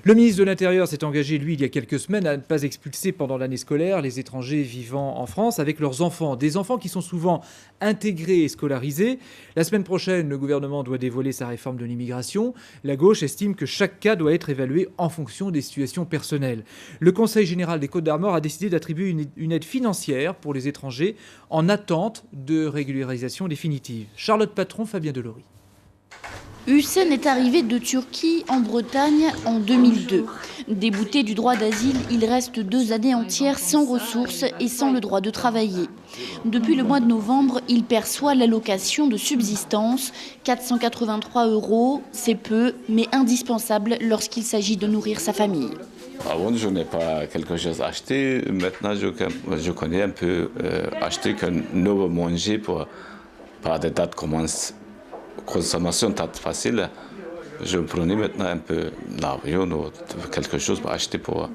Le ministre de l'Intérieur s'est engagé, lui, il y a quelques semaines, à ne pas expulser pendant l'année scolaire les étrangers vivant en France avec leurs enfants. Des enfants qui sont souvent intégrés et scolarisés. La semaine prochaine, le gouvernement doit dévoiler sa réforme de l'immigration. La gauche estime que chaque cas doit être évalué en fonction des situations personnelles. Le Conseil général des Côtes-d'Armor a décidé d'attribuer une aide financière pour les étrangers en attente de régularisation définitive. Charlotte Patron, Fabien Delory. Hussein est arrivé de Turquie en Bretagne en 2002. Débouté du droit d'asile, il reste 2 années entières sans ressources et sans le droit de travailler. Depuis le mois de novembre, il perçoit l'allocation de subsistance, 483 €. C'est peu, mais indispensable lorsqu'il s'agit de nourrir sa famille. Avant, je n'ai pas quelque chose à acheter. Maintenant, je connais un peu acheter qu'un nouveau manger pour des dates commencent. Consommation date facile. Je prenais maintenant un peu l'avion ou quelque chose pour acheter pour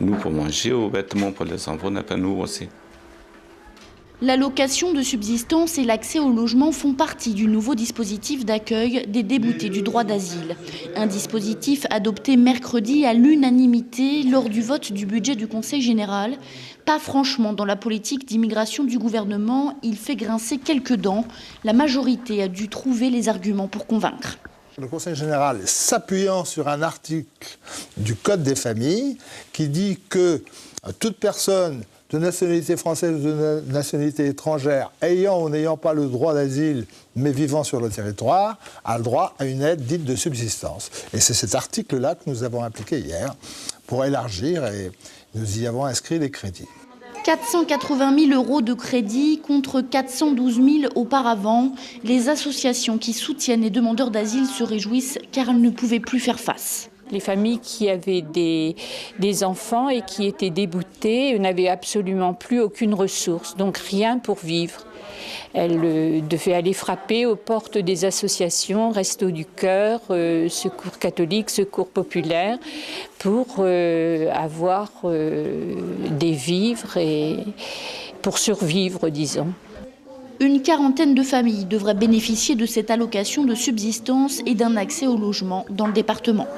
nous, pour manger, ou vêtements pour les enfants, et pour nous aussi. L'allocation de subsistance et l'accès au logement font partie du nouveau dispositif d'accueil des déboutés du droit d'asile. Un dispositif adopté mercredi à l'unanimité lors du vote du budget du Conseil général. Pas franchement dans la politique d'immigration du gouvernement, il fait grincer quelques dents. La majorité a dû trouver les arguments pour convaincre. Le Conseil général, s'appuyant sur un article du Code des familles qui dit que toute personne de nationalité française ou de nationalité étrangère, ayant ou n'ayant pas le droit d'asile, mais vivant sur le territoire, a le droit à une aide dite de subsistance. Et c'est cet article-là que nous avons appliqué hier pour élargir, et nous y avons inscrit les crédits. 480 000 € de crédit contre 412 000 auparavant. Les associations qui soutiennent les demandeurs d'asile se réjouissent car elles ne pouvaient plus faire face. Les familles qui avaient des enfants et qui étaient déboutées n'avaient absolument plus aucune ressource, donc rien pour vivre. Elles devaient aller frapper aux portes des associations, Restos du Cœur, Secours catholique, Secours populaire, pour avoir des vivres et pour survivre, disons. Une quarantaine de familles devraient bénéficier de cette allocation de subsistance et d'un accès au logement dans le département.